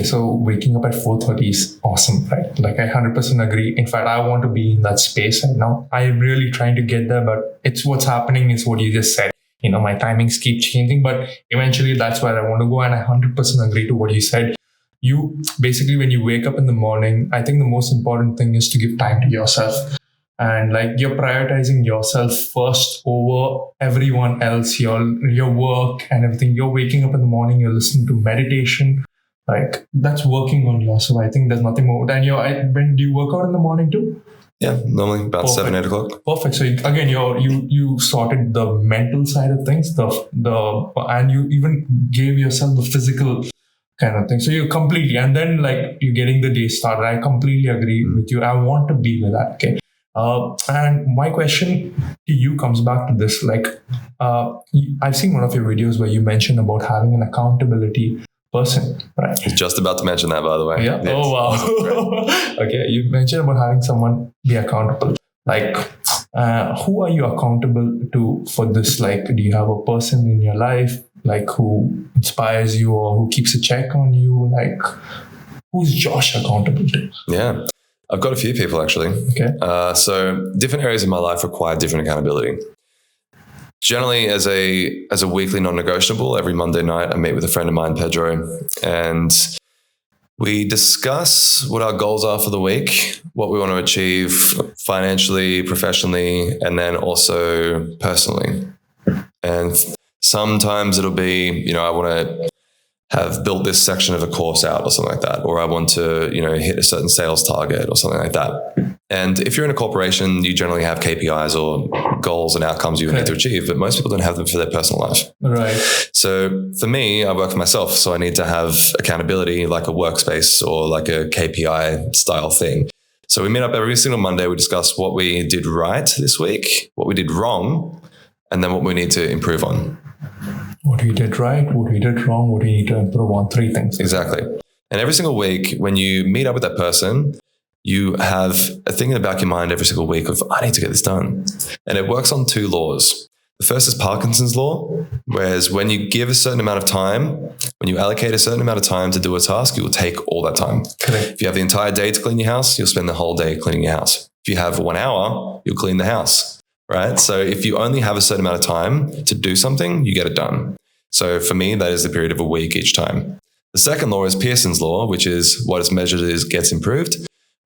So waking up at 4:30 is awesome, right? Like I 100% agree. In fact, I want to be in that space right now. I'm really trying to get there, but it's what's happening is what you just said. My timings keep changing, but eventually that's where I want to go. And I 100% agree to what you said. You basically, when you wake up in the morning, I think the most important thing is to give time to yourself. And like you're prioritizing yourself first over everyone else, your work and everything. You're waking up in the morning, you're listening to meditation. Like that's working on yourself. I think there's nothing more. And when do you work out in the morning too? Yeah, normally about Perfect. 7, 8 o'clock. Perfect. So again, you sorted the mental side of things, and you even gave yourself the physical kind of thing. So you completely, and then like you're getting the day started. I completely agree with you. I want to be with that. Okay. And my question to you comes back to this. Like, I've seen one of your videos where you mentioned about having an accountability person, right? I was just about to mention that, by the way. Yeah. Yes. Oh, wow. Okay. You mentioned about having someone be accountable. Like, who are you accountable to for this? Like, do you have a person in your life, like, who inspires you or who keeps a check on you? Like, who's Josh accountable to? Yeah. I've got a few people, actually. Okay. So different areas of my life require different accountability. Generally, as a weekly non-negotiable, every Monday night I meet with a friend of mine, Pedro, and we discuss what our goals are for the week, what we want to achieve financially, professionally, and then also personally. And sometimes it'll be, I want to have built this section of a course out or something like that, or I want to, hit a certain sales target or something like that. And if you're in a corporation, you generally have KPIs or goals and outcomes you need to achieve, but most people don't have them for their personal life. Right. So for me, I work for myself, so I need to have accountability, like a workspace or like a KPI style thing. So we meet up every single Monday. We discuss what we did right this week, what we did wrong, and then what we need to improve on. What we did right, what we did wrong, what we need to improve on, 3 things. Exactly. And every single week, when you meet up with that person, you have a thing in the back of your mind every single week of, I need to get this done. And it works on 2 laws. The first is Parkinson's law, whereas when you give a certain amount of time, when you allocate a certain amount of time to do a task, you will take all that time. Correct. If you have the entire day to clean your house, you'll spend the whole day cleaning your house. If you have 1 hour, you'll clean the house, right? So if you only have a certain amount of time to do something, you get it done. So for me, that is the period of a week each time. The second law is Pearson's law, which is what is measured gets improved.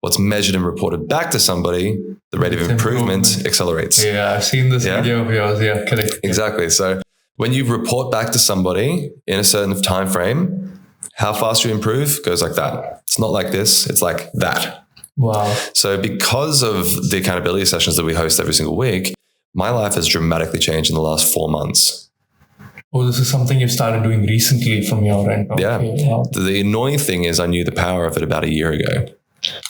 What's measured and reported back to somebody, the rate of improvement accelerates. Yeah, I've seen this video of yours. Yeah, correct. Exactly. So when you report back to somebody in a certain time frame, how fast you improve goes like that. It's not like this. It's like that. Wow. So because of the accountability sessions that we host every single week, my life has dramatically changed in the last 4 months. Oh, this is something you've started doing recently from your end. Okay. Yeah. Wow. The annoying thing is I knew the power of it about a year ago.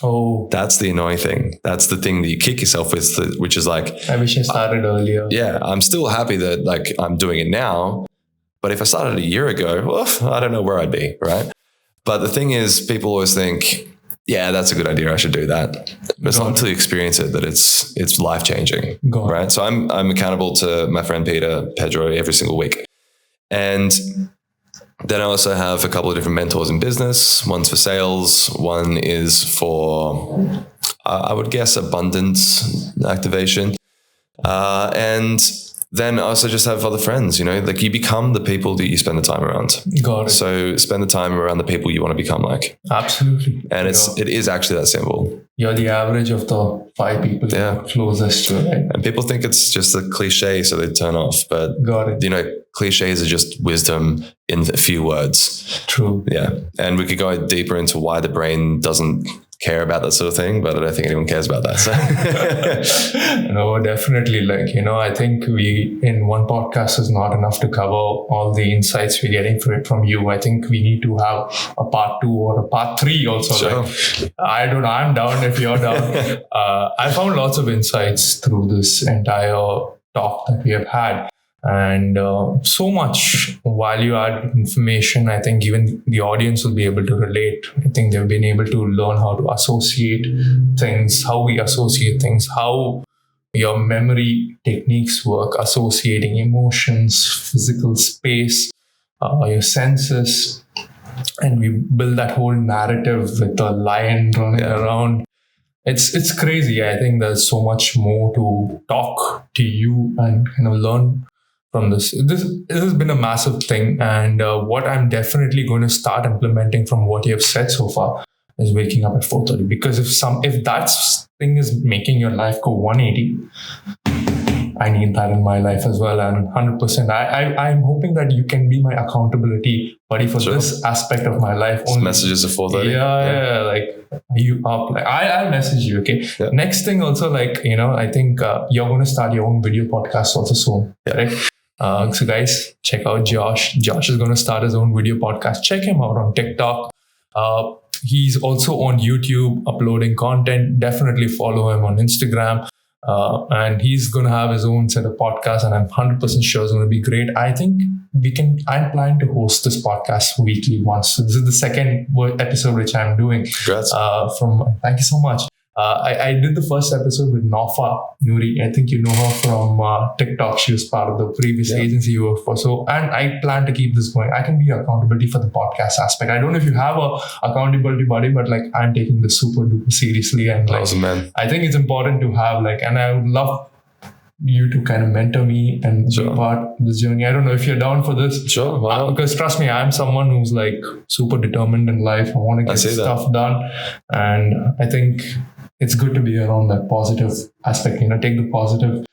Oh. That's the annoying thing. That's the thing that you kick yourself with, which is like, I wish I started earlier. Yeah, I'm still happy that like I'm doing it now. But if I started a year ago, well, I don't know where I'd be, right? But the thing is, people always think, yeah, that's a good idea. I should do that. But it's not until you experience it that it's life-changing, right? So I'm accountable to my friend Pedro, every single week. And then I also have a couple of different mentors in business. One's for sales. One is for, I would guess, abundance activation. And then I also just have other friends, like you become the people that you spend the time around. Got it. So spend the time around the people you want to become like. Absolutely. And it is actually that simple. You're the average of the 5 people you're closest to, right? And people think it's just a cliche, so they turn off. But, got it. Cliches are just wisdom in a few words. True. Yeah. And we could go deeper into why the brain doesn't care about that sort of thing, but I don't think anyone cares about that. So. No, definitely. I think we in one podcast is not enough to cover all the insights we're getting from you. I think we need to have a part 2 or a part 3 also. Sure. I'm down if you're down. I found lots of insights through this entire talk that we have had. And so much value-add information. I think even the audience will be able to relate. I think they've been able to learn how to associate things, how we associate things, how your memory techniques work, associating emotions, physical space, your senses. And we build that whole narrative with a lion running around. It's crazy. I think there's so much more to talk to you and kind of learn from this. This has been a massive thing, and what I'm definitely going to start implementing from what you have said so far is waking up at 4:30. Because if that thing is making your life go 180, I need that in my life as well. And 100%, I'm hoping that you can be my accountability buddy for this aspect of my life. Only messages at 4:30. Yeah. Like, are you up? Like, I'll message you. Okay. Yeah. Next thing also, I think you're going to start your own video podcast also soon. Right? So guys, check out Josh. Josh is going to start his own video podcast. Check him out on TikTok. He's also on YouTube uploading content. Definitely follow him on Instagram. And he's going to have his own set of podcasts, and I'm 100% sure it's going to be great. I think I'm planning to host this podcast weekly once. So this is the second episode which I'm doing. Congrats. Thank you so much. I did the first episode with Naufa Nuri. I think you know her from TikTok. She was part of the previous agency you worked for. So, and I plan to keep this going. I can be accountability for the podcast aspect. I don't know if you have a accountability buddy, but like I'm taking this super duper seriously. And like, awesome, man. I think it's important to have like, and I would love you to kind of mentor me and be part of this journey. I don't know if you're down for this. Sure. Wow. Because trust me, I'm someone who's like super determined in life. I want to get stuff done. And I think it's good to be around that positive aspect, take the positive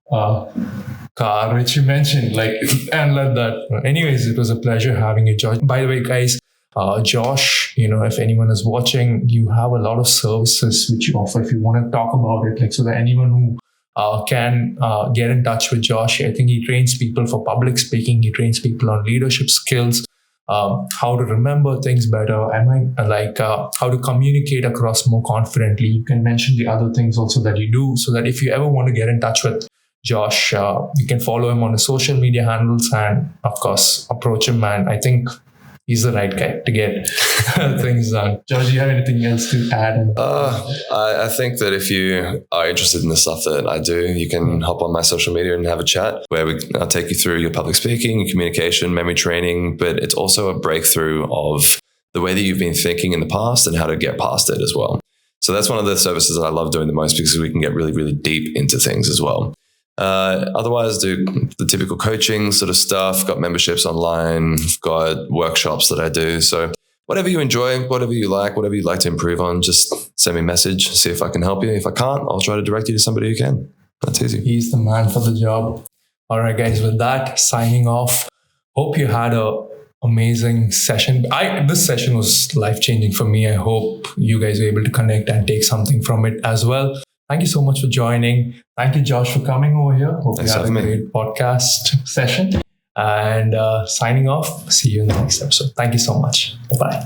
car, which you mentioned, like, and let that. Anyways, it was a pleasure having you, Josh. By the way, guys, Josh, if anyone is watching, you have a lot of services which you offer. If you want to talk about it, like, so that anyone who can get in touch with Josh. I think he trains people for public speaking. He trains people on leadership skills, how to remember things better. How to communicate across more confidently. You can mention the other things also that you do, so that if you ever want to get in touch with Josh, you can follow him on the social media handles and, of course, approach him. And I think he's the right guy to get things done. Josh, do you have anything else to add? I think that if you are interested in the stuff that I do, you can hop on my social media and have a chat where I'll take you through your public speaking, your communication, memory training, but it's also a breakthrough of the way that you've been thinking in the past and how to get past it as well. So that's one of the services that I love doing the most, because we can get really, really deep into things as well. Otherwise, do the typical coaching sort of stuff, got memberships online, got workshops that I do. So whatever you enjoy, whatever you like to improve on, just send me a message, see if I can help you. If I can't, I'll try to direct you to somebody who can. That's easy. He's the man for the job. All right, guys, with that, signing off. Hope you had a amazing session. This session was life-changing for me. I hope you guys were able to connect and take something from it as well. Thank you so much for joining. Thank you, Josh, for coming over here. Hope you had a great podcast session. And signing off. See you in the next episode. Thank you so much. Bye-bye.